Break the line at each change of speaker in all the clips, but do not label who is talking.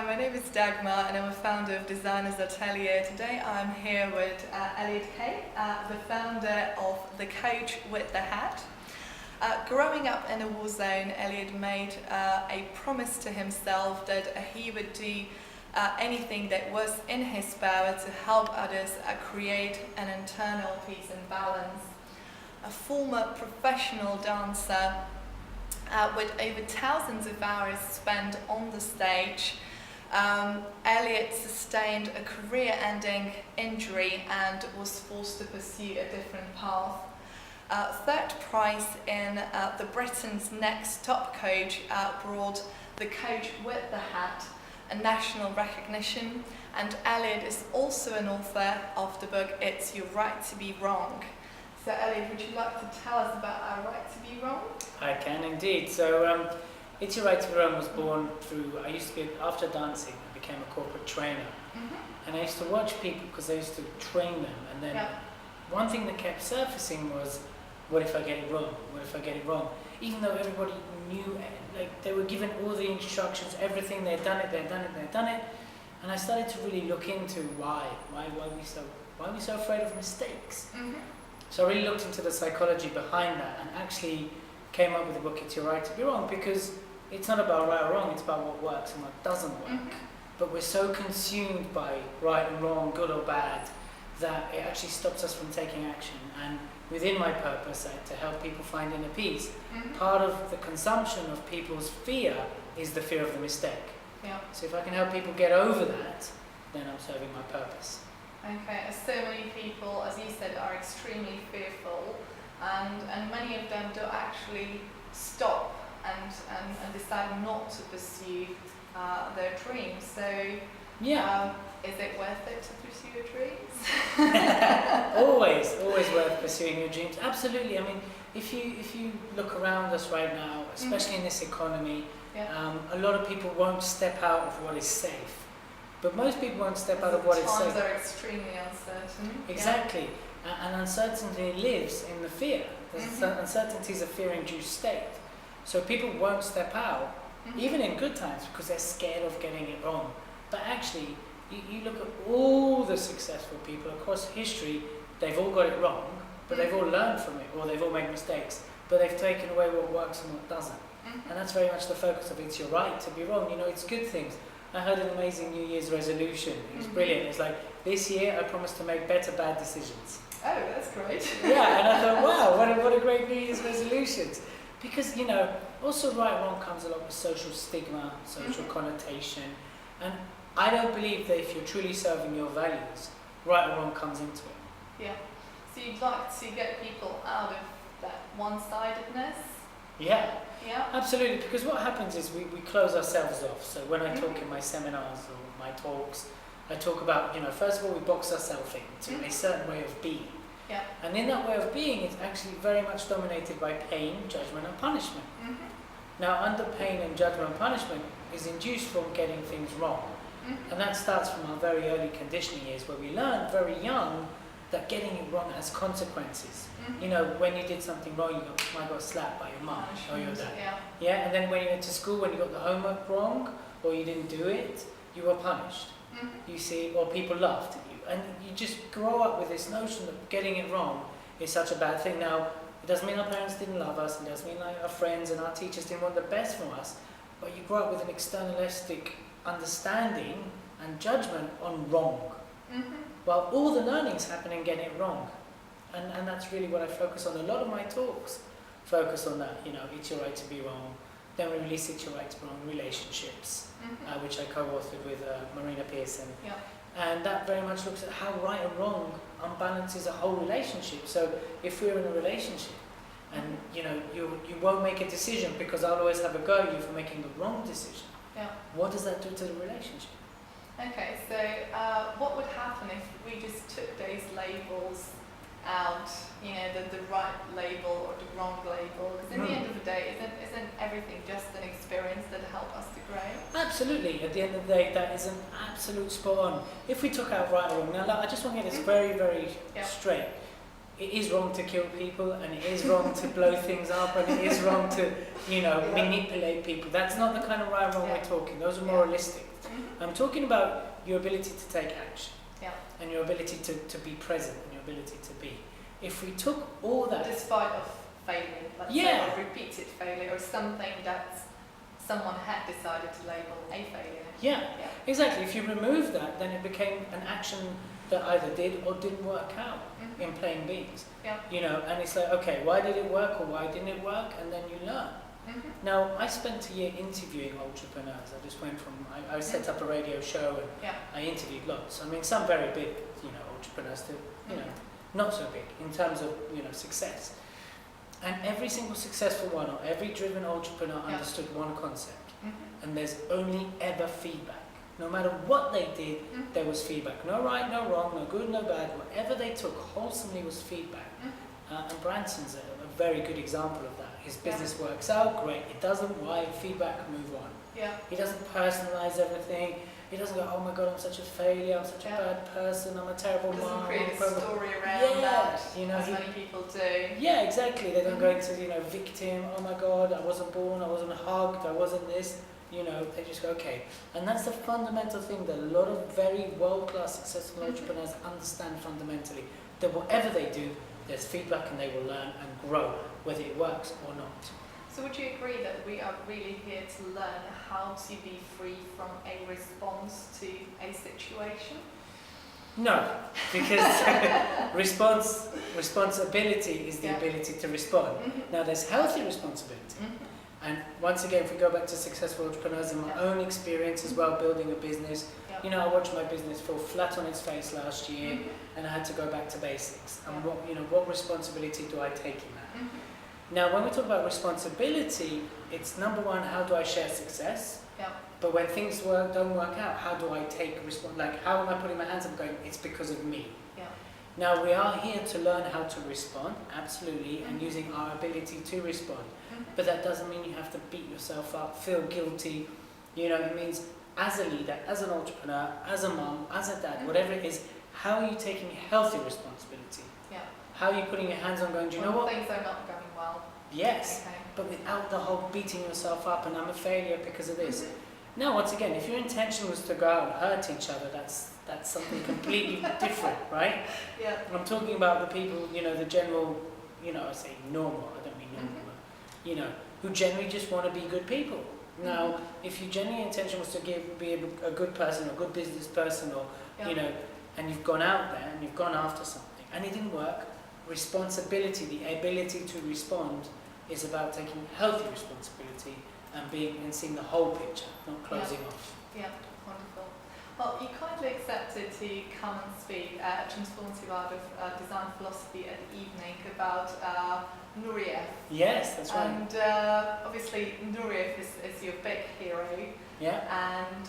Hi, my name is Dagmar and I'm a founder of Designers Atelier. Today I'm here with Elliot K, the founder of The Coach with the Hat. Growing up in a war zone, Elliot made a promise to himself that he would do anything that was in his power to help others create an internal peace and balance. A former professional dancer with over thousands of hours spent on the stage, Elliot sustained a career-ending injury and was forced to pursue a different path. Third prize in the Britain's Next Top Coach brought The Coach with the Hat a national recognition, and Elliot is also an author of the book It's Your Right to Be Wrong. So Elliot, would you like to tell us about our right to be wrong?
I can indeed. So It's Your Right to Be Wrong was born through, I used to be, after dancing, I became a corporate trainer. And I used to watch people because I used to train them. And then one thing that kept surfacing was, what if I get it wrong? What if I get it wrong? Even though everybody knew, like they were given all the instructions, everything, they'd done it. And I started to really look into why are we so afraid of mistakes? So I really looked into the psychology behind that and actually came up with the book It's Your Right to Be Wrong, because it's not about right or wrong, it's about what works and what doesn't work. But we're so consumed by right and wrong, good or bad, that it actually stops us from taking action. And within my purpose, to help people find inner peace, part of the consumption of people's fear is the fear of the mistake. So if I can help people get over that, then I'm serving my purpose.
Okay, so many people, as you said, are extremely fearful, and many of them do actually stop and decide not to pursue their dreams. So, is it worth it to pursue your dreams?
always worth pursuing your dreams. Absolutely. I mean, if you look around us right now, especially in this economy, a lot of people won't step out of what is safe. But most people won't step out of what is safe.
Times are extremely uncertain.
Exactly. And uncertainty lives in the fear. Uncertainty is a fear-induced state. So people won't step out, even in good times, because they're scared of getting it wrong. But actually, you look at all the successful people across history, they've all got it wrong, but they've all learned from it, or they've all made mistakes, but they've taken away what works and what doesn't. And that's very much the focus of It's Your Right to Be Wrong. You know, it's good things. I heard an amazing New Year's resolution. It was brilliant. It's like, this year I promise to make better bad decisions.
Oh, that's great.
Yeah, and I thought, wow, what a great New Year's resolutions. Because, you know, also right and wrong comes a lot with social stigma, social connotation. And I don't believe that if you're truly serving your values, right or wrong comes into it.
Yeah. So you'd like to get people out of that one-sidedness?
Yeah.
Yeah.
Absolutely, because what happens is we close ourselves off. So when I talk in my seminars or my talks, I talk about, you know, first of all, we box ourselves into a certain way of being.
Yeah.
And in that way of being, it's actually very much dominated by pain, judgment and punishment. Now, under pain and judgment and punishment is induced from getting things wrong. And that starts from our very early conditioning years, where we learn very young that getting it wrong has consequences. You know, when you did something wrong, you got slapped by your mum or your dad. Yeah, and then when you went to school, when you got the homework wrong or you didn't do it, you were punished. You see, or people laughed at you. And you just grow up with this notion that getting it wrong is such a bad thing. Now, it doesn't mean our parents didn't love us, and it doesn't mean like our friends and our teachers didn't want the best for us, but you grow up with an externalistic understanding and judgment on wrong. Well, all the learnings happen in getting it wrong. And that's really what I focus on. A lot of my talks focus on that, you know, It's Your Right to Be Wrong. Then we release It's Your Right to Be Wrong, Relationships, which I co-authored with Marina Pearson. And that very much looks at how right and wrong unbalances a whole relationship. So if we're in a relationship and, you know, you won't make a decision because I'll always have a go at you for making the wrong decision. What does that do to the relationship?
Okay, so what would happen if we just took those labels out, you know, the right label or the wrong label? Because in the end of the day, isn't everything just an experience that helps us to grow?
Absolutely. At the end of the day, that is an absolute spot on. If we took out right or wrong, now I just want to get this very, very straight. It is wrong to kill people, and it is wrong to blow things up, and it is wrong to, you know, manipulate people. That's not the kind of right or wrong we're talking. Those are moralistic. I'm talking about your ability to take action.
Yeah.
And your ability to be present and your ability to be. If we took all that...
Despite of failure, let's say, or repeated failure, or something that someone had decided to label a failure.
Yeah, exactly. If you remove that, then it became an action that either did or didn't work out in plain beans.
Yeah.
You know, and it's like, okay, why did it work or why didn't it work? And then you learn. Now, I spent a year interviewing entrepreneurs. I just went from, I set up a radio show and I interviewed lots. I mean, some very big, you know, entrepreneurs to, you know, not so big in terms of, you know, success. And every single successful one or every driven entrepreneur understood one concept. And there's only ever feedback. No matter what they did, there was feedback. No right, no wrong, no good, no bad. Whatever they took wholesomely was feedback. And Branson's a very good example of that. His business works out, great. It doesn't, why? Feedback, move on. He doesn't personalize everything. He doesn't go, oh my God, I'm such a failure, I'm such a bad person, I'm a terrible mom.
Doesn't create a story around that,
you know,
as many people do.
Yeah, exactly. They don't go into, you know, victim, oh my God, I wasn't born, I wasn't hugged, I wasn't this. You know, they just go, okay. And that's the fundamental thing that a lot of very world-class successful entrepreneurs understand fundamentally. That whatever they do, there's feedback and they will learn and grow, whether it works or not.
So would you agree that we are really here to learn how to be free from a response to a situation?
No, because responsibility is the ability to respond. Now there's healthy responsibility. And once again, if we go back to successful entrepreneurs in my own experience as well, building a business, you know, I watched my business fall flat on its face last year and I had to go back to basics. And what responsibility do I take in that? Now, when we talk about responsibility, it's number one, how do I share success? But when things don't work out, how do I take like, how am I putting my hands up and going, it's because of me? Now, we are here to learn how to respond, absolutely, and using our ability to respond. But that doesn't mean you have to beat yourself up, feel guilty. You know, it means as a leader, as an entrepreneur, as a mom, as a dad, whatever it is, how are you taking healthy responsibility? How are you putting your hands on going, do you know what?
Things are not going well.
Yes, but without the whole beating yourself up and I'm a failure because of this. Now, once again, if your intention was to go out and hurt each other, that's something completely different, right? I'm talking about the people, you know, the general, you know, I say normal, I don't mean normal, but, you know, who generally just want to be good people. Now, if your genuine intention was to be a good person, a good business person, or, you know, and you've gone out there and you've gone after something and it didn't work, responsibility, the ability to respond, is about taking healthy responsibility and seeing the whole picture, not closing off.
Wonderful. Well, you kindly accepted to come and speak at Transformative Art of Design Philosophy at the evening about NUREYEV.
Yes, that's right.
And obviously NUREYEV is your big hero. And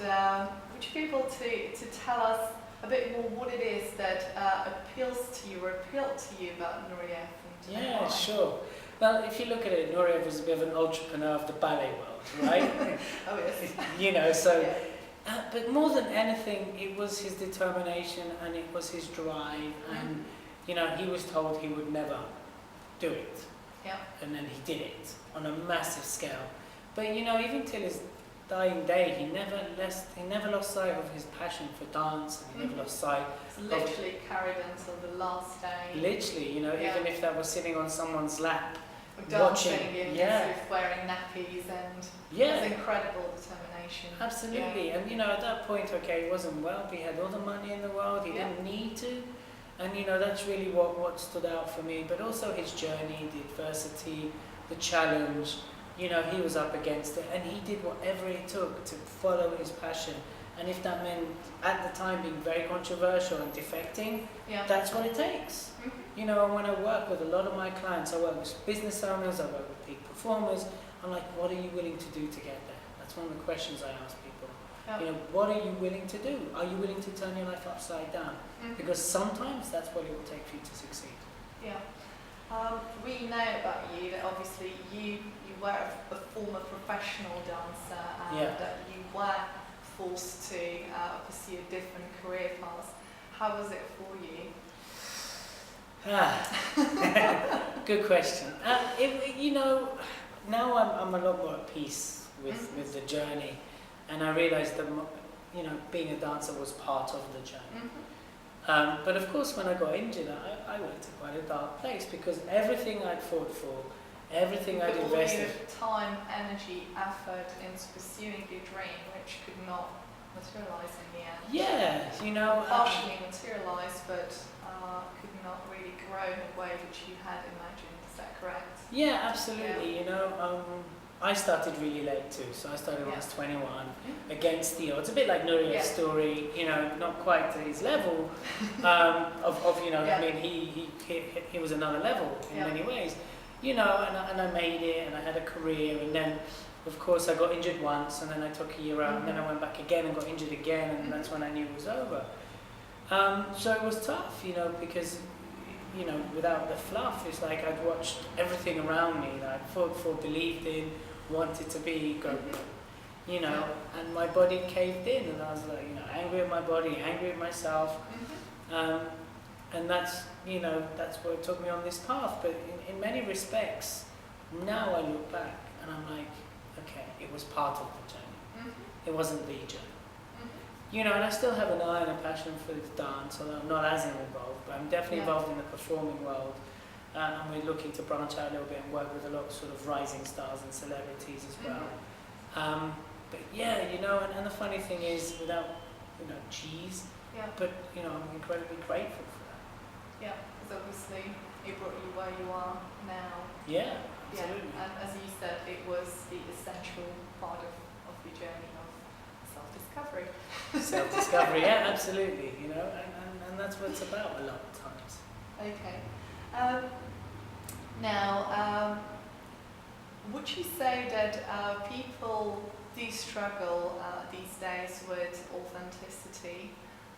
would you be able to tell us a bit more what it is that appeals to you or appealed to you about NUREYEV?
Yeah, sure. Well, if you look at it, NUREYEV was a bit of an entrepreneur of the ballet world, right?
Oh yes.
You know, so, but more than anything, it was his determination and it was his drive, and you know, he was told he would never do it, and then he did it on a massive scale. But you know, even till his dying day, he never lost sight of his passion for dance, and he never lost sight.
It's literally carried until the last day.
Literally, you know, even if that was sitting on someone's lap,
dancing
watching,
and wearing nappies, and it's incredible determination.
Absolutely, and you know, at that point, okay, he wasn't wealthy, he had all the money in the world, he didn't need to, and you know, that's really what stood out for me. But also his journey, the adversity, the challenge. You know, he was up against it, and he did whatever it took to follow his passion. And if that meant, at the time, being very controversial and defecting, that's what it takes. You know, when I work with a lot of my clients, I work with business owners, I work with peak performers, I'm like, what are you willing to do to get there? That's one of the questions I ask people. You know, what are you willing to do? Are you willing to turn your life upside down? Because sometimes that's what it will take for you to succeed.
We know about you that obviously you were a former professional dancer, and that you were forced to pursue a different career path. How was it for you?
Good question. You know, now I'm a lot more at peace with the journey, and I realised that being a dancer was part of the journey.
Mm-hmm.
But of course, when I got injured, I went to quite a dark place because everything I'd fought for, everything I'd invested.
Time, energy, effort into pursuing your dream, which could not materialise in the end.
Yeah,
partially materialised, but could not really grow in a way which you had imagined. Is that correct?
Yeah, absolutely. I started really late too, so I started when I was 21, against the odds. A bit like Nureyev's story, not quite to his level I mean, he was another level in many ways, and I made it, and I had a career, and then, of course, I got injured once, and then I took a year out, and then I went back again and got injured again, and that's when I knew it was over. So it was tough, because without the fluff, it's like I'd watched everything around me that I'd fought for, believed in, wanted to be, and my body caved in, and I was like, angry at my body, angry at myself, and that's what took me on this path. But in many respects, now I look back and I'm like, okay, it was part of the journey. It wasn't the journey. And I still have an eye and a passion for dance, although I'm not as involved, but I'm definitely involved in the performing world. And we're looking to branch out a little bit and work with a lot of sort of rising stars and celebrities as well. But yeah, and the funny thing is, without, cheese, but, I'm incredibly grateful for that.
Yeah, because obviously it brought you where you are now.
Yeah, absolutely.
Yeah, and as you said, it was the essential part of your journey of self-discovery.
Self-discovery, yeah, absolutely, and that's what it's about a lot of times.
Okay. Now, would you say that people do struggle these days with authenticity,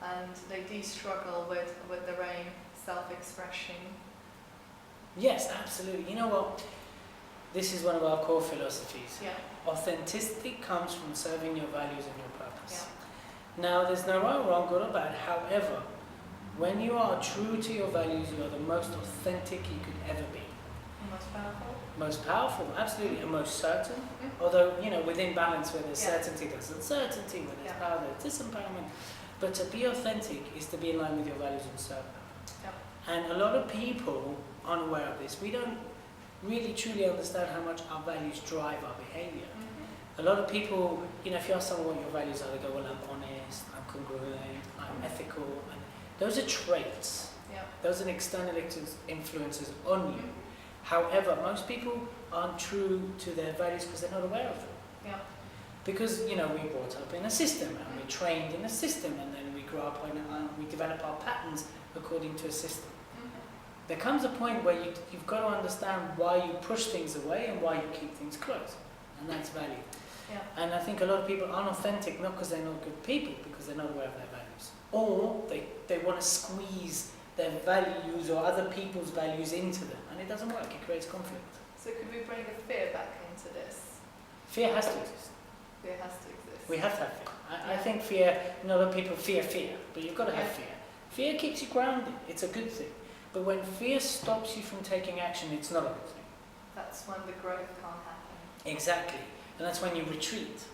and they do struggle with their own self-expression?
Yes, absolutely. You know what? This is one of our core philosophies.
Yeah.
Authenticity comes from serving your values and your purpose.
Yeah.
Now, there's no right or wrong, good or bad. However, when you are true to your values, you are the most authentic you could ever be.
Most powerful?
Most powerful, absolutely, and most certain. Although, within balance, where there's certainty, there's uncertainty, where there's power, there's disempowerment. But to be authentic is to be in line with your values and serve them. And a lot of people aren't aware of this. We don't really truly understand how much our values drive our behavior. A lot of people, if you ask someone what your values are, they go, well, I'm honest, I'm congruent, I'm ethical. And those are traits. Those are external influences on you. However, most people aren't true to their values because they're not aware of them. Because, we're brought up in a system, and we're trained in a system, and then we grow up and we develop our patterns according to a system. There comes a point where you've got to understand why you push things away and why you keep things close, and that's value. And I think a lot of people aren't authentic, not because they're not good people, because they're not aware of their values. Or they want to squeeze their values or other people's values into them, and it doesn't work, it creates conflict.
So could we bring the fear back into this?
Fear has to exist.
Fear has to exist.
We have to have fear. I think fear, a lot of people fear, but you've got to have fear. Fear keeps you grounded, it's a good thing. But when fear stops you from taking action, it's not a good thing.
That's when the growth can't happen.
Exactly. And that's when you retreat.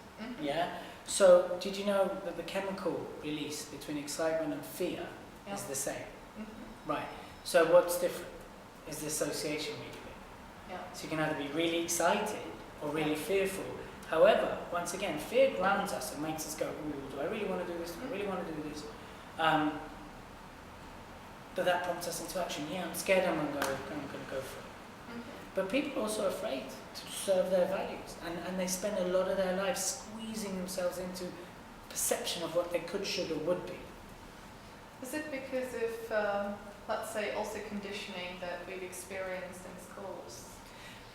So, did you know that the chemical release between excitement and fear is the same? Right. So what's different is the association we do it. So you can either be really excited or really fearful. However, once again, fear grounds us and makes us go, ooh, do I really want to do this? Do I really want to do this? But that prompts us into action. Yeah, I'm scared I'm going to go for it. But people are also afraid to serve their values. And they spend a lot of their lives squeezing themselves into perception of what they could, should, or would be.
Is it because of, let's say, also conditioning that we've experienced in schools?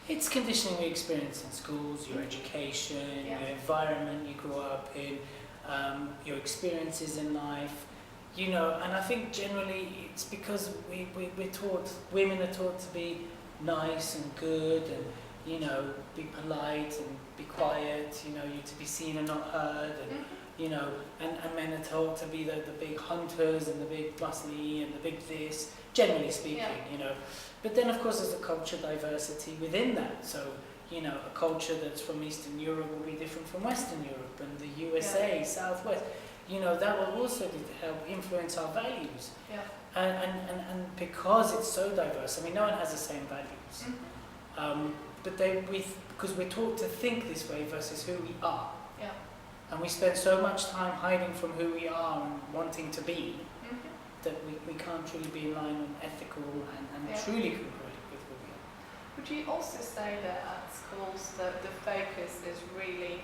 It's conditioning we experience in schools, your education, your environment you grew up in, your experiences in life. And I think generally it's because we're taught, women are taught to be nice and good and, be polite and be quiet, you to be seen and not heard, and, and men are taught to be the big hunters and the big muscly and the big this, generally speaking, But then, of course, there's a culture diversity within that. So, a culture that's from Eastern Europe will be different from Western Europe, and the USA, Southwest. that will also help influence our values.
Yeah.
And because it's so diverse, I mean, no one has the same values. But because we're taught to think this way versus who we are.
Yeah.
And we spend so much time hiding from who we are and wanting to be, that we can't truly be in line on ethical and truly congruent with who we are.
Would you also say that at schools the focus is really,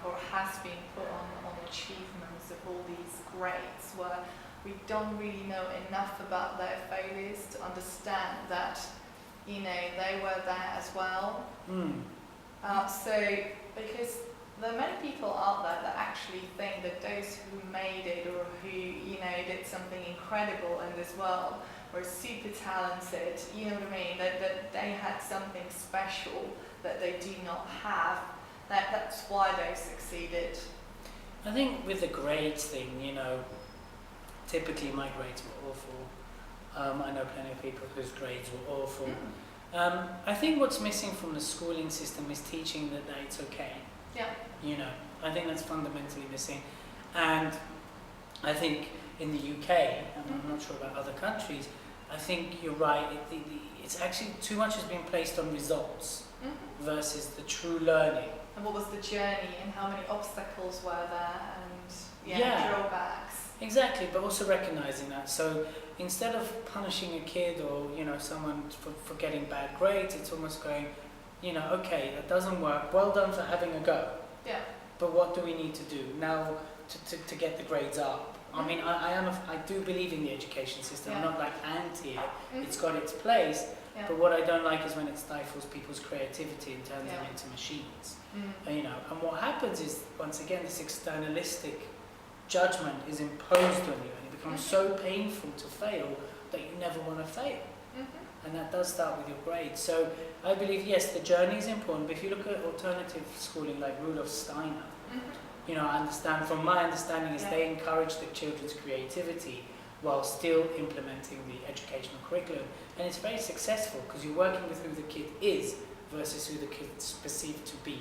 or has been put on achievements of all these grades, where we don't really know enough about their failures to understand that, they were there as well? So, because there are many people out there that actually think that those who made it or who, did something incredible in this world were super talented, you know what I mean, that they had something special that they do not have, that's why they succeeded.
I think with the grades thing, typically my grades were awful. I know plenty of people whose grades were awful. I think what's missing from the schooling system is teaching that it's okay.
Yeah.
I think that's fundamentally missing. And I think in the UK, and I'm not sure about other countries, I think you're right, it's actually too much has been placed on results versus the true learning.
And what was the journey and how many obstacles were there and drawbacks? Exactly,
but also recognizing that. So instead of punishing a kid or someone for getting bad grades, it's almost going, okay, that doesn't work. Well done for having a go.
Yeah.
But what do we need to do now to get the grades up? I mean, I do believe in the education system. I'm not like anti it. It's got its place.
Yeah.
But what I don't like is when it stifles people's creativity and turns them into machines. And what happens is, once again, this externalistic judgment is imposed on you, and it becomes so painful to fail that you never want to fail. And that does start with your grades. So I believe, yes, the journey is important, but if you look at alternative schooling like Rudolf Steiner, I understand, from my understanding, is they encourage the children's creativity while still implementing the educational curriculum. And it's very successful because you're working with who the kid is versus who the kid's perceived to be.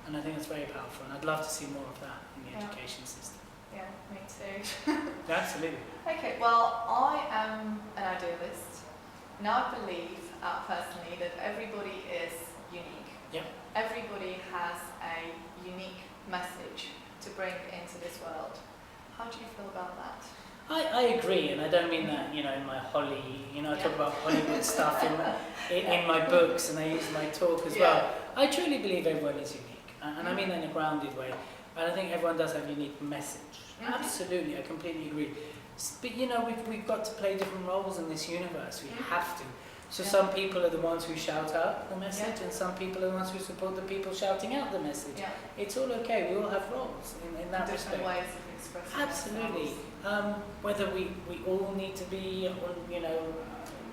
And I think that's very powerful, and I'd love to see more of that in the education system.
Yeah, me too.
Absolutely.
Okay, well, I am an idealist, and I believe personally that everybody is unique.
Yeah.
Everybody has a unique message to bring into this world. How do you feel about that?
I agree, and I don't mean that, in my Holly, I talk about Hollywood stuff in my books, and I use my talk as well. I truly believe everyone is unique, and I mean that in a grounded way, and I think everyone does have a unique message. Absolutely, I completely agree. But we've got to play different roles in this universe, we have to. So some people are the ones who shout out the message, and some people are the ones who support the people shouting out the message. It's all okay, we all have roles in that respect.
Different ways of expressing
Absolutely. Whether we all need to be,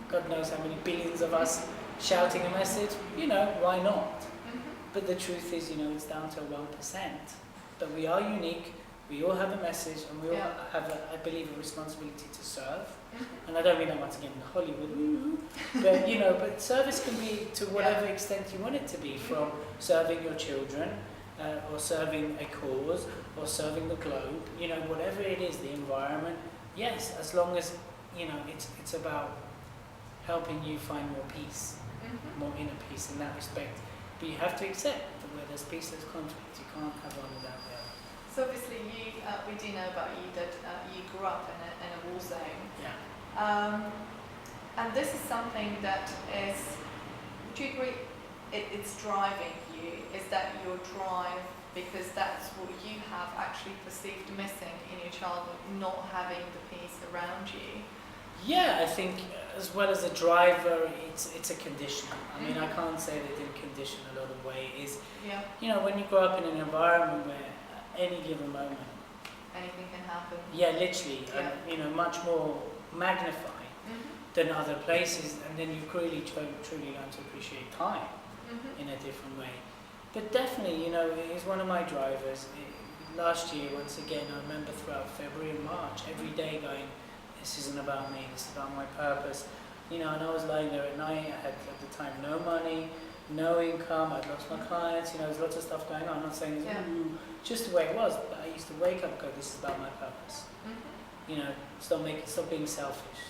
God knows how many billions of us shouting a message, why not? But the truth is, it's down to 1%. But we are unique, we all have a message, and we all have, I believe, a responsibility to serve. And I don't mean that once again in Hollywood, but but service can be to whatever extent you want it to be, from serving your children, or serving a cause, or serving the globe, whatever it is, the environment. Yes, as long as it's about helping you find more peace, more inner peace in that respect. But you have to accept that where there's peace, there's conflict. You can't have one without the other.
So obviously, we do know about you that you grew up in a war zone.
Yeah.
And this is something that is, would you agree, it's driving you? Is that your drive? Because that's what you have actually perceived missing in your childhood, not having the peace around you.
Yeah, I think as well as a driver, it's a condition. I mean, I can't say that it didn't condition a lot of way. When you grow up in an environment where at any given moment
anything can happen.
Yeah, literally, much more magnified than other places, and then you really truly learn to appreciate time in a different way. But definitely, it is one of my drivers. Last year, once again, I remember throughout February and March, every day going, this isn't about me, this is about my purpose. And I was lying there at night, I had at the time no money, no income, I'd lost my clients, there's lots of stuff going on. I'm not saying it's just the way it was, but used to wake up and go, this is about my purpose. You know, stop being selfish.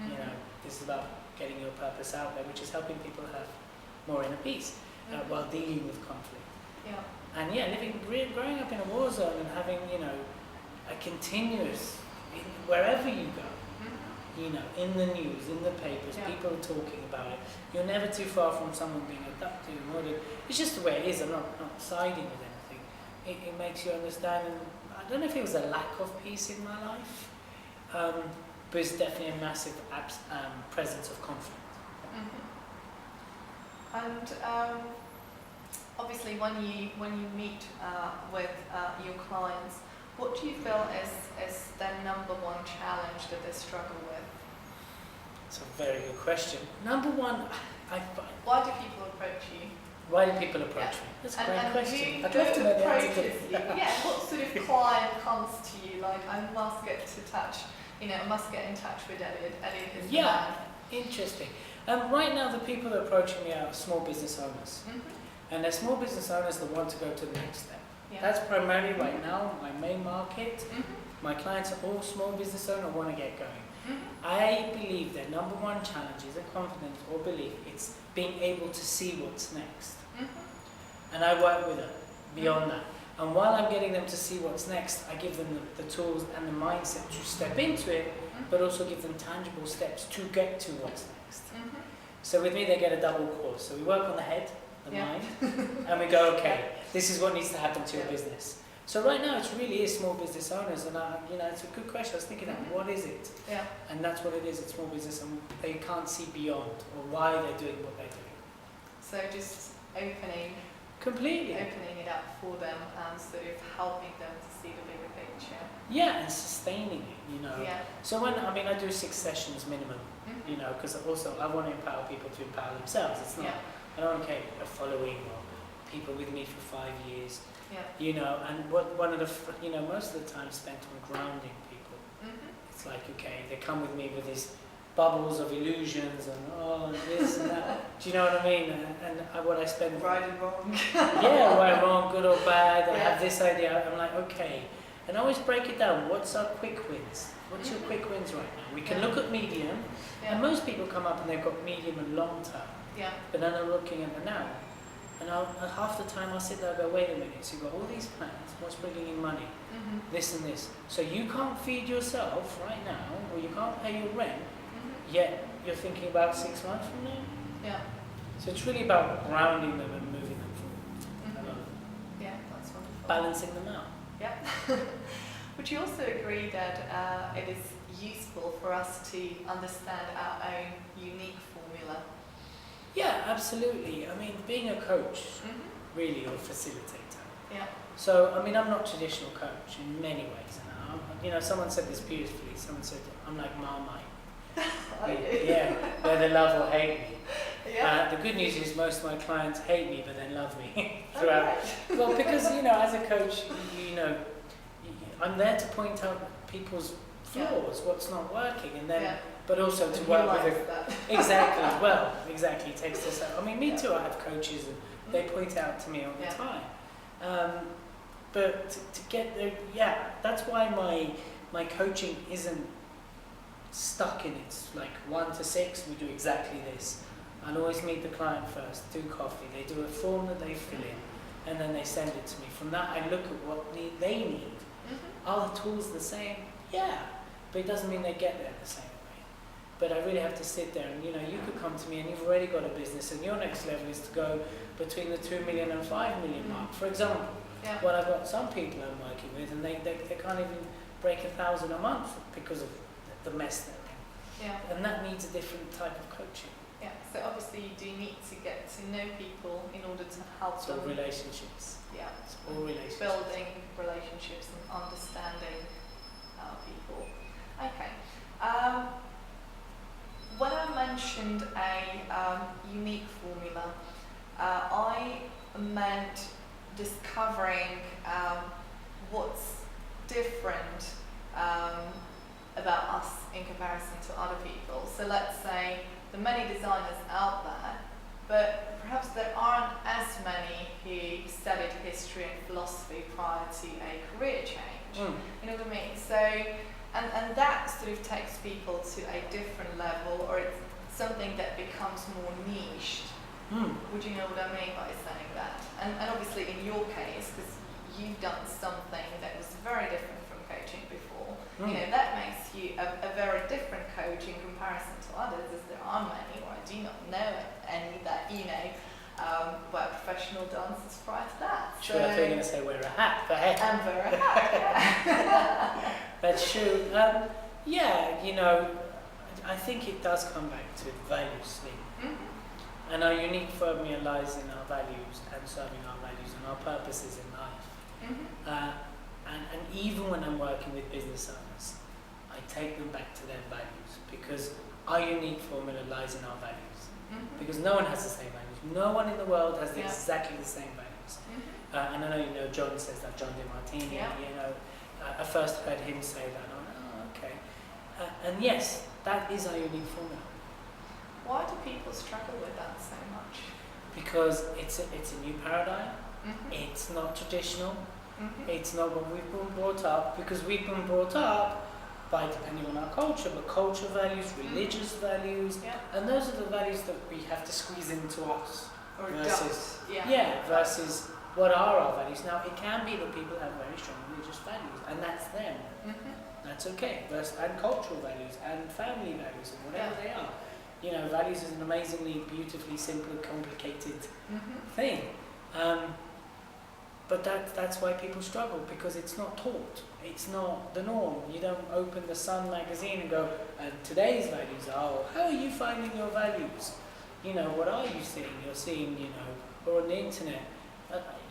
You know, this is about getting your purpose out there, which is helping people have more inner peace while dealing with conflict.
Yeah.
And yeah, growing up in a war zone and having, you know, a continuous, wherever you go, you know, in the news, in the papers, people are talking about it. You're never too far from someone being abducted and murdered. It's just the way it is. I'm not siding with anything. It makes you understand, and I don't know if it was a lack of peace in my life, but it's definitely a massive presence of conflict.
And obviously, when you meet with your clients, what do you feel is their number one challenge that they struggle with?
It's a very good question. Number one, I find.
Why do people approach you?
Why do people approach me? That's a great question. I'd love to know the answer to that.
Yeah, what sort of client comes to you like, I must get to touch, you know, I must get in touch with Elliot. Elliot is the man.
Interesting. Right now, the people that are approaching me are small business owners. And they're small business owners that want to go to the next step. That's primarily right now my main market. My clients are all small business owners who want to get going. I believe their number one challenge is a confidence or belief. It's being able to see what's next. And I work with them beyond that. And while I'm getting them to see what's next, I give them the tools and the mindset to step into it, but also give them tangible steps to get to what's next. So with me, they get a double course. So we work on the head, the mind, and we go, okay, this is what needs to happen to your business. So right now, it really is small business owners, and you know, it's a good question. I was thinking, what is it? And that's what it is. It's small business, and they can't see beyond or why they're doing what they're doing.
So just opening it up for them and sort of helping them to see the bigger picture.
Yeah, and sustaining it, you know. So I do 6 sessions minimum, you know, because also I want to empower people to empower themselves. It's not, I don't want to keep a following or people with me for 5 years, you know, and one of the, you know, most of the time spent on grounding people. It's like, okay, they come with me with these bubbles of illusions and this and that. Do you know what I mean? And what I spend
right and wrong.
Right, wrong, good or bad. I have this idea. I'm like, okay, and I always break it down. What's our quick wins? What's your quick wins right now? We can look at medium, and most people come up and they've got medium and long term. But then I'm looking at the now, and half the time I'll sit there and go, wait a minute. So you've got all these plans. What's bringing in money? This and this. So you can't feed yourself right now, or you can't pay your rent. Yet you're thinking about 6 months from now. So it's really about grounding them and moving them forward.
That's wonderful.
Balancing them out.
Would you also agree that it is useful for us to understand our own unique formula? Yeah,
absolutely. I mean, being a coach, really, or facilitator. So, I mean, I'm not a traditional coach in many ways. You know, someone said this beautifully. Someone said, I'm like Marmite. Where they love or hate me. The good news is most of my clients hate me, but then love me throughout. Well, because, you know, as a coach, you know, I'm there to point out people's flaws, what's not working, and then, but also to work with it. Exactly. Well, exactly. It takes this out. I mean, me too. I have coaches, and they point out to me all the time. But to get there, that's why my coaching isn't stuck in it. Like 1 to 6, we do exactly this. I'll always meet the client first, do coffee, they do a form that they fill in, and then they send it to me. From that, I look at what they need. Are the tools the same? Yeah, but it doesn't mean they get there the same way. But I really have to sit there, and you know, you could come to me and you've already got a business, and your next level is to go between the 2 million and 5 million mark. For example, well, I've got some people I'm working with, and they can't even break 1,000 a month because of the mess they're in. And that needs a different type of coaching.
So obviously you do need to get to know people in order to help them.
Relationships. It's all relationships.
Building relationships and understanding people. Okay. When I mentioned a unique formula, I meant discovering what's different about us in comparison to other people. So let's say the many designers out there but perhaps there aren't as many who studied history and philosophy prior to a career change. You know what I mean? So, and that sort of takes people to a different level, or it's something that becomes more niched. Would you know what I mean by saying that? And obviously in your case, because you've done something that was very different from coaching before, you know, that makes you a very different coach in comparison to others, as there are many, or I do not know any that, you know, were professional dancers prior to that.
Sure, I thought you were going to say wear a hat for hair.
And wear a hat, yeah.
That's true. Yeah, you know, I think it does come back to values thing. And our unique formula lies in our values and serving our values and our purposes in life. And even when I'm working with business owners, I take them back to their values, because our unique formula lies in our values. Because no one has the same values. No one in the world has exactly the same values. And I know, you know, John says that, John DeMartini, you know, I first heard him say that, and I went, oh, okay. And yes, that is our unique formula.
Why do people struggle with that so much?
Because it's a new paradigm. It's not traditional. It's not what we've been brought up, because we've been brought up by, depending on our culture, but cultural values, religious values, and those are the values that we have to squeeze into us.
Or
versus,
adopt.
Versus what are our values. Now, it can be that people have very strong religious values, and that's them. That's okay. And cultural values, and family values, and whatever they are. You know, values is an amazingly, beautifully simple, complicated thing. But that's why people struggle, because it's not taught. It's not the norm. You don't open the Sun magazine and go, and today's values are, or how are you finding your values? You know, what are you seeing? You're seeing, you know, or on the internet.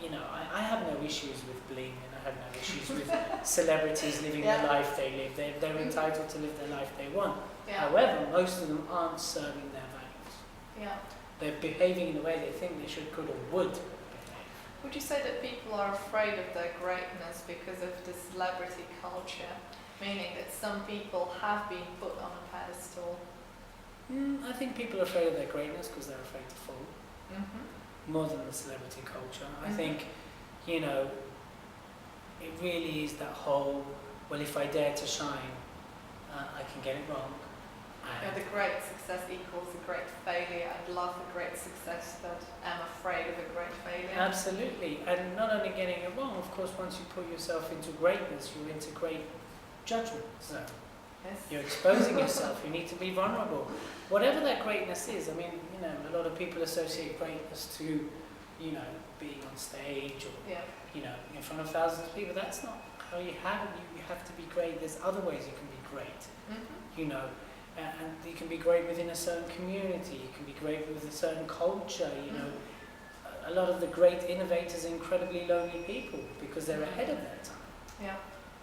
You know, I have no issues with bling, and I have no issues with celebrities living the life they live. They're entitled to live the life they want. However, most of them aren't serving their values. They're behaving in a way they think they should, could, or would behave.
Would you say that people are afraid of their greatness because of the celebrity culture, meaning that some people have been put on a pedestal?
I think people are afraid of their greatness because they're afraid to fall, more than the celebrity culture. I think, you know, it really is that whole, well, if I dare to shine, I can get it wrong.
The great success equals a great failure. I'd love a great success, but I'm afraid of a great failure.
Absolutely. And not only getting it wrong, of course, once you put yourself into greatness, you're into great judgment. So you're exposing yourself. You need to be vulnerable. Whatever that greatness is, I mean, you know, a lot of people associate greatness to, you know, being on stage or, you know, in front of thousands of people. That's not how you have it. You have to be great. There's other ways you can be great, you know. And you can be great within a certain community, you can be great with a certain culture, you know. A lot of the great innovators are incredibly lonely people because they're ahead of their time.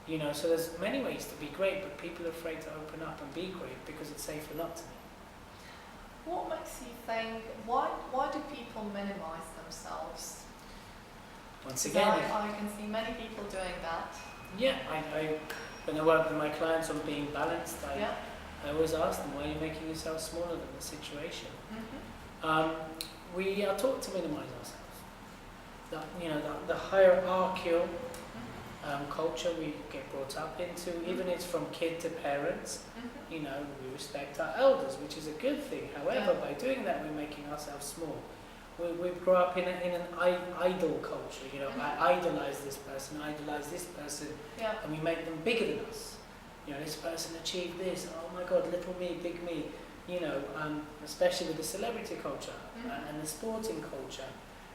You know, so there's many ways to be great, but people are afraid to open up and be great because it's safer not to be.
What makes you think, why do people minimize themselves?
Once again,
I can see many people doing that.
When I work with my clients on being balanced, I always ask them, why are you making yourself smaller than the situation? We are taught to minimize ourselves. You know, the hierarchical culture we get brought up into, even it's from kid to parents, you know, we respect our elders, which is a good thing. However, by doing that, we're making ourselves small. We grow up in an idol culture, you know, I idolize this person, and we make them bigger than us. You know, this person achieved this, oh my God, little me, big me, you know, especially with the celebrity culture and the sporting culture.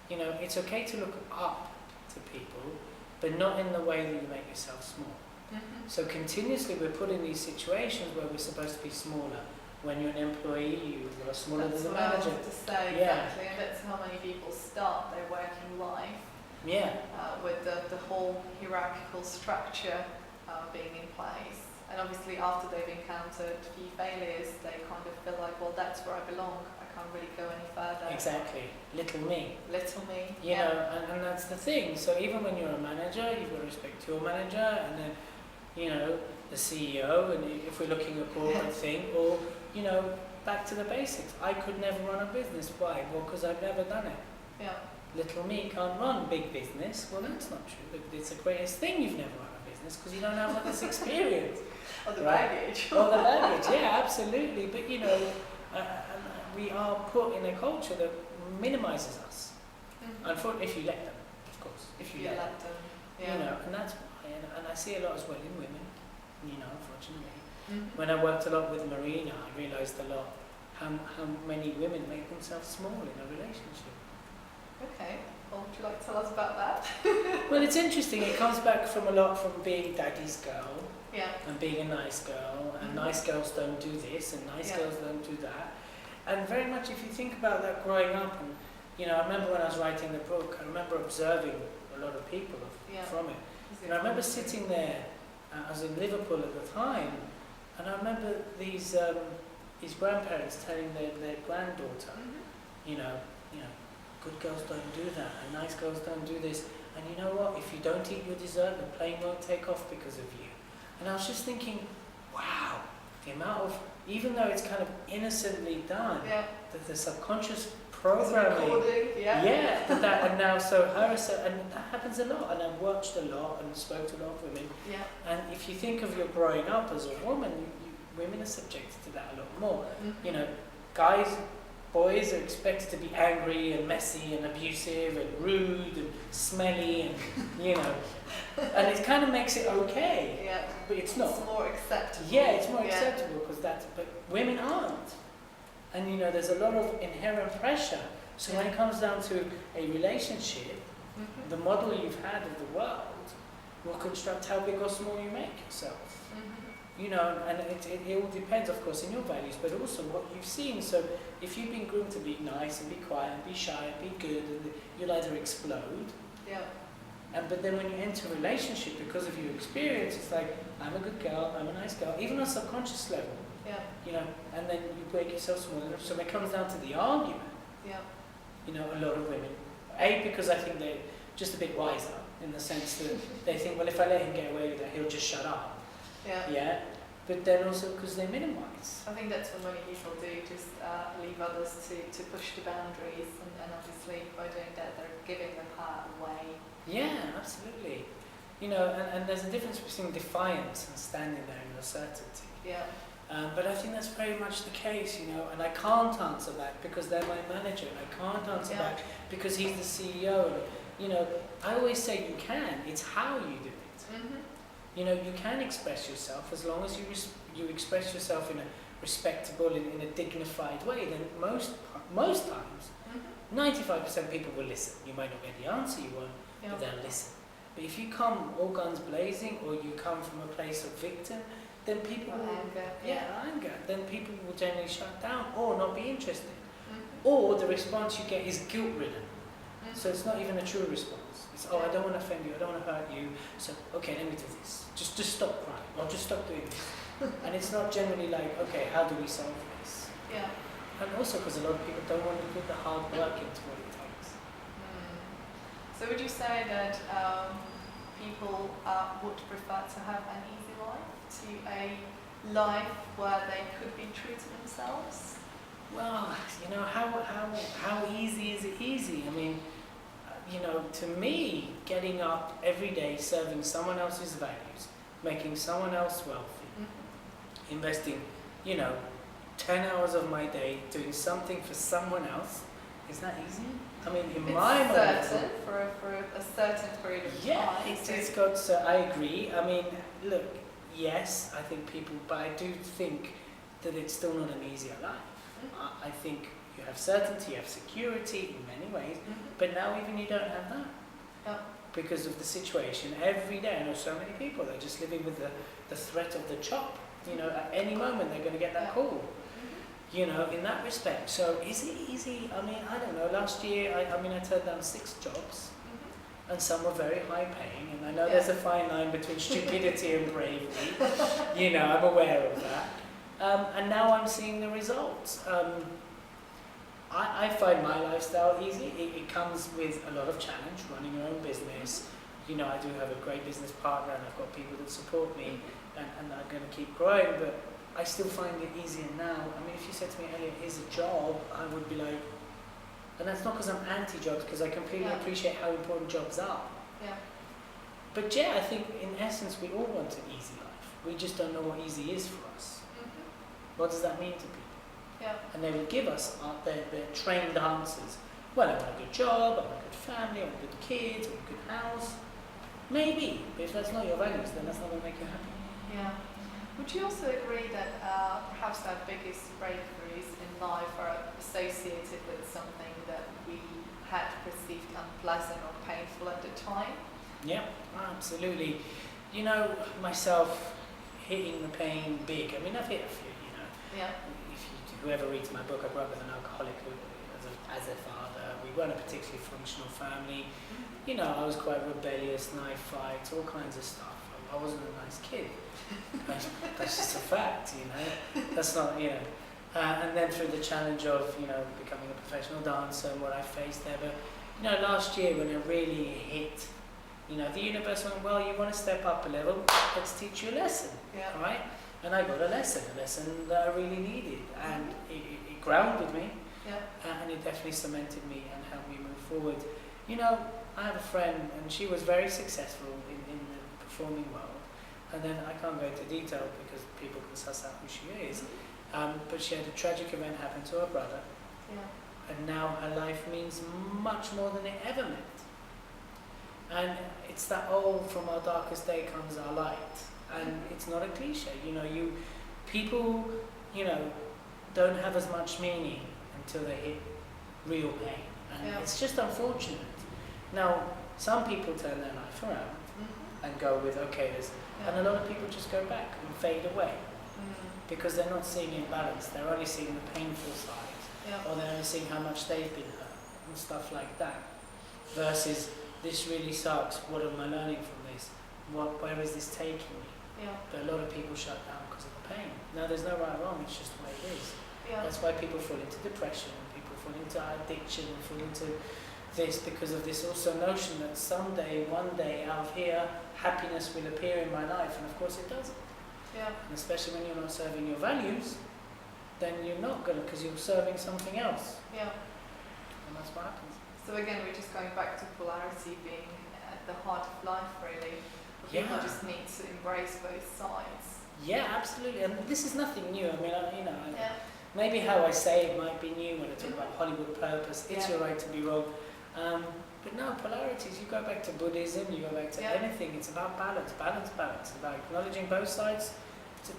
You know, it's okay to look up to people, but not in the way that you make yourself small. So continuously we're put in these situations where we're supposed to be smaller. When you're an employee, you are smaller than the manager.
That's what I wanted to say, exactly, and that's how many people start their working life. With the whole hierarchical structure being in place. And obviously after they've encountered a few failures, they kind of feel like, well, that's where I belong. I can't really go any further.
Exactly. Little me.
Little me.
You know, and that's the thing. So even when you're a manager, you've got to respect your manager, and then, you know, the CEO, and if we're looking at a corporate thing, or, you know, back to the basics. I could never run a business. Why? Well, because I've never done it.
Yeah.
Little me can't run big business. Well, that's not true. It's the greatest thing you've never run a business because you don't have all this experience.
Or the baggage.
Or the baggage, yeah, absolutely. But you know, we are put in a culture that minimises us. Unfortunately, if you let them, of course. If you let them. Yeah. You know, and that's why. And I see a lot as well in women, you know, unfortunately. When I worked a lot with Marina, I realised a lot how many women make themselves small in a relationship.
Okay, well, would you like to tell us about that?
Well, it's interesting. It comes back from a lot from being daddy's girl, and being a nice girl, and nice girls don't do this, and nice girls don't do that. And very much, if you think about that growing up, and you know, I remember when I was writing the book, I remember observing a lot of people from it. And I remember sitting there, I was in Liverpool at the time, and I remember these grandparents telling their granddaughter, you know, good girls don't do that, and nice girls don't do this. And you know what? If you don't eat your dessert, the plane won't take off because of you. And I was just thinking, wow, the amount of, even though it's kind of innocently done, that the subconscious programming, that and now and that happens a lot. And I've watched a lot and spoke to a lot of women. And if you think of your growing up as a woman, women are subjected to that a lot more. You know, boys are expected to be angry and messy and abusive and rude and smelly and, you know, and it kind of makes it okay, but it's not.
It's more acceptable.
Yeah, it's more acceptable because but women aren't. And, you know, there's a lot of inherent pressure. So when it comes down to a relationship, the model you've had of the world will construct how big or small you make yourself. You know, and it all depends, of course, in your values, but also what you've seen. So if you've been groomed to be nice and be quiet and be shy and be good, and you'll either explode. But then when you enter a relationship, because of your experience, it's like, I'm a good girl, I'm a nice girl, even on a subconscious level. You know, and then you break yourself smaller. So when it comes down to the argument, you know, a lot of women, because I think they're just a bit wiser in the sense that they think, well, if I let him get away with it, he'll just shut up. But then also because they minimize.
I think that's what many people do, just leave others to push the boundaries, and obviously by doing that they're giving the power away.
Yeah, absolutely. You know, and there's a difference between defiance and standing there in certainty. But I think that's very much the case, you know, and I can't answer that because they're my manager, and I can't answer that because he's the CEO. And, you know, I always say you can, it's how you do it. You know, you can express yourself as long as you express yourself in a respectable, in a dignified way. Then most times, 95% people will listen. You might not get the answer you want, but they'll listen. But if you come all guns blazing, or you come from a place of victim, then people will anger. Then people will generally shut down or not be interested. Or the response you get is guilt-ridden. So it's not even a true response. It's, I don't want to offend you, I don't want to hurt you, so okay, let me do this. Just stop crying, or just stop doing this. And it's not generally like, okay, how do we solve this? And also because a lot of people don't want to put the hard work into what it takes.
So would you say that people would prefer to have an easy life to a life where they could be true to themselves?
Well, you know, how easy is it easy? I mean, you know, to me, getting up every day, serving someone else's values, making someone else wealthy, investing, you know, 10 hours of my day doing something for someone else, is that easy? I mean, in my mind,
certain for a certain period of time.
It's got. So I agree. I mean, look, yes, I think people, but I do think that it's still not an easier life. I think you have certainty, you have security in many ways, but now even you don't have that. Because of the situation. Every day, I know so many people, they're just living with the threat of the chop. You know, at any moment they're going to get that call. You know, in that respect. So is it easy? I mean, I don't know. Last year, I turned down 6 jobs, and some were very high paying, and I know there's a fine line between stupidity and bravery. You know, I'm aware of that. And now I'm seeing the results. I find my lifestyle easy. It comes with a lot of challenge, running your own business. You know, I do have a great business partner, and I've got people that support me, and I'm going to keep growing. But I still find it easier now. I mean, if you said to me, Elliot, here's a job, I would be like, and that's not because I'm anti-jobs, because I completely appreciate how important jobs are.
Yeah.
But yeah, I think in essence we all want an easy life. We just don't know what easy is for us. What does that mean to people?
Yeah.
And they would give us their trained answers. Well, I want a good job, I want a good family, I want good kids, I want a good house. Maybe, but if that's not your values, then that's not going to make you happy.
Yeah. Would you also agree that perhaps our biggest breakthroughs in life are associated with something that we had perceived unpleasant or painful at the time?
Yeah, absolutely. You know, myself hitting the pain big. I mean, I've hit a few, you know.
Yeah.
Whoever reads my book, I grew up with an alcoholic as a father. We weren't a particularly functional family. You know, I was quite rebellious, knife fights, all kinds of stuff. I wasn't a nice kid. That's just a fact, you know. That's not, you know. And then through the challenge of, you know, becoming a professional dancer and what I faced there. But, you know, last year when it really hit, you know, the universe went, well, you want to step up a level, let's teach you a lesson, right? And I got a lesson that I really needed, and it grounded me, and it definitely cemented me and helped me move forward. You know, I have a friend, and she was very successful in the performing world, and then I can't go into detail because people can suss out who she is, but she had a tragic event happen to her brother, and now her life means much more than it ever meant. And it's that old, from our darkest day comes our light. And it's not a cliche, you know, people, you know, don't have as much meaning until they hit real pain. And it's just unfortunate. Now, some people turn their life around and go with, okay, and a lot of people just go back and fade away because they're not seeing imbalance, they're only seeing the painful side, or they're only seeing how much they've been hurt and stuff like that, versus this really sucks, what am I learning from this? Where is this taking me? But a lot of people shut down because of the pain. Now, there's no right or wrong, it's just the way it is. That's why people fall into depression, people fall into addiction, fall into this, because of this also notion that someday, one day, out of here, happiness will appear in my life, and of course it doesn't. And especially when you're not serving your values, then you're not going to, because you're serving something else. And that's what happens.
So again, we're just going back to polarity being at the heart of life, really. People just need to embrace both sides.
Yeah, absolutely. And this is nothing new. I mean, you know, maybe how I say it might be new when I talk about Hollywood purpose. It's your right to be wrong. But no, polarities, you go back to Buddhism, you go back to anything. It's about balance, balance, balance. It's about acknowledging both sides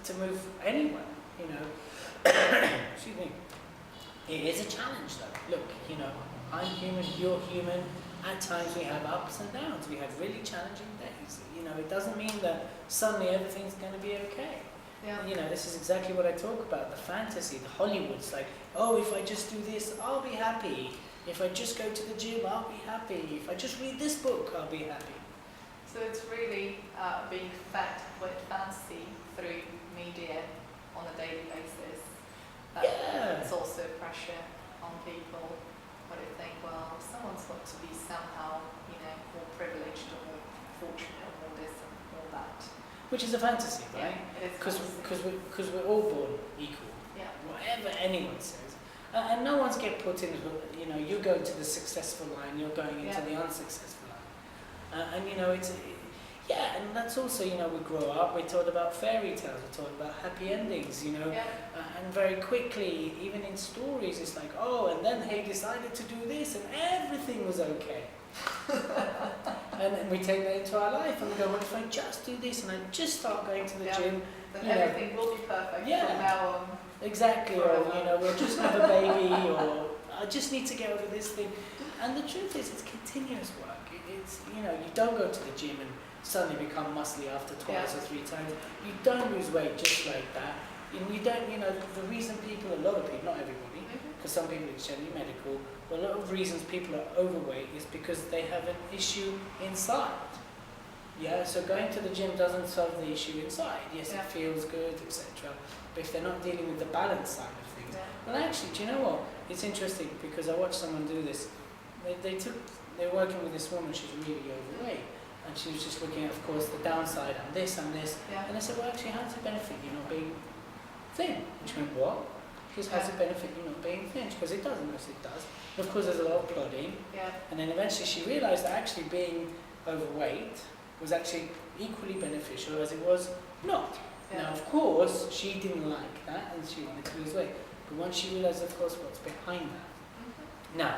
to move anywhere, you know. Excuse me. It is a challenge, though. Look, you know, I'm human, you're human. At times we have ups and downs. We have really challenging days. You know, it doesn't mean that suddenly everything's going to be okay. You know, this is exactly what I talk about, the fantasy, the Hollywood's like, oh, if I just do this, I'll be happy. If I just go to the gym, I'll be happy. If I just read this book, I'll be happy.
So it's really being fed with fantasy through media on a daily basis. It's also pressure on people. But I think, well, someone's got to be somehow, you know, more privileged or more fortunate or more this and all that.
Which is a fantasy, right? Because we're all born equal. Whatever anyone says. And no one's get put in, you know, you go to the successful line, you're going into the unsuccessful line. And, you know, and that's also, you know, we grow up, we're taught about fairy tales, we're taught about happy endings, you know, and very quickly, even in stories, it's like, oh, and then he decided to do this and everything was okay. And then we take that into our life and we go, well, if I just do this and I just start going to the gym,
then everything will be perfect from now on.
Exactly, or, you know, we'll just have a baby, or I just need to get over this thing. And the truth is, it's continuous work. It's, you know, you don't go to the gym and suddenly become muscly after twice or three times. You don't lose weight just like that. And you don't, you know, the reason people, a lot of people, not everybody, because some people it's generally medical, but a lot of reasons people are overweight is because they have an issue inside. So going to the gym doesn't solve the issue inside. Yes, it feels good, etc. But if they're not dealing with the balance side of things, well, actually, do you know what? It's interesting because I watched someone do this. They were working with this woman. She's really overweight, and she was just looking at, of course, the downside and this and this. And I said, well, actually, how does it benefit you not being thin. And she went, what? She goes, how's it benefit you not being thin? She goes, it doesn't. I said, it does. And of course, there's a lot of plodding.
Yeah.
And then eventually she realised that actually being overweight was actually equally beneficial as it was not.
Yeah.
Now, of course, she didn't like that and she wanted to lose weight. But once she realised, of course, what's behind that.
Mm-hmm.
Now,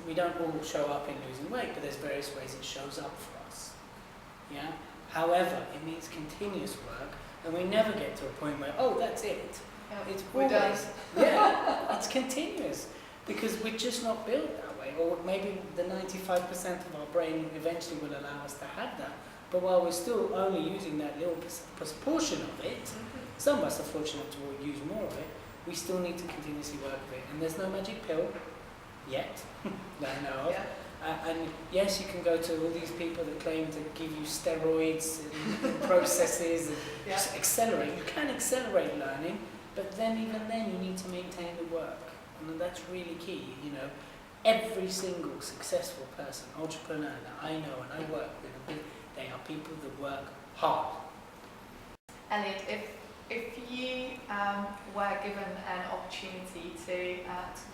we don't all show up in losing weight, but there's various ways it shows up for us. Yeah. However, it means continuous work, and we never get to a point where, oh, that's it.
Yeah.
It's
We're done.
always, yeah, it's continuous, because we're just not built that way. Or maybe the 95% of our brain eventually will allow us to have that. But while we're still only using that little portion of it, some of us are fortunate to use more of it, we still need to continuously work with it. And there's no magic pill yet that I know of.
Yeah.
And yes, you can go to all these people that claim to give you steroids and processes and
Yeah.
just accelerate. You can accelerate learning, but then even then you need to maintain the work. And that's really key. You know, every single successful person, entrepreneur that I know and I work with, they are people that work hard.
Elliot, if you were given an opportunity to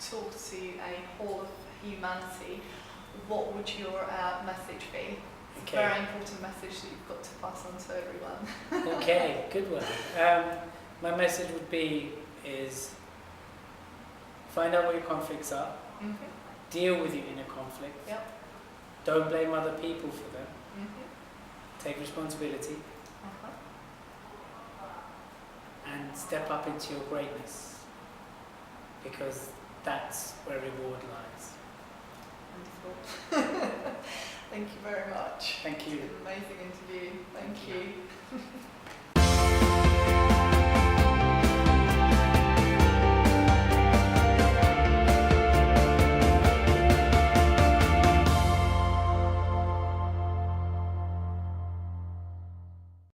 talk to a whole of humanity, what would your message be? It's a very important message that you've got to pass on to everyone.
Okay, good one. My message would be is find out what your conflicts are,
Mm-hmm.
deal with your inner conflict,
Yep.
don't blame other people for them,
Mm-hmm.
take responsibility,
Uh-huh.
and step up into your greatness, because that's where reward lies.
Wonderful. Thank you very much.
Thank you.
It's been an amazing interview. Thank you.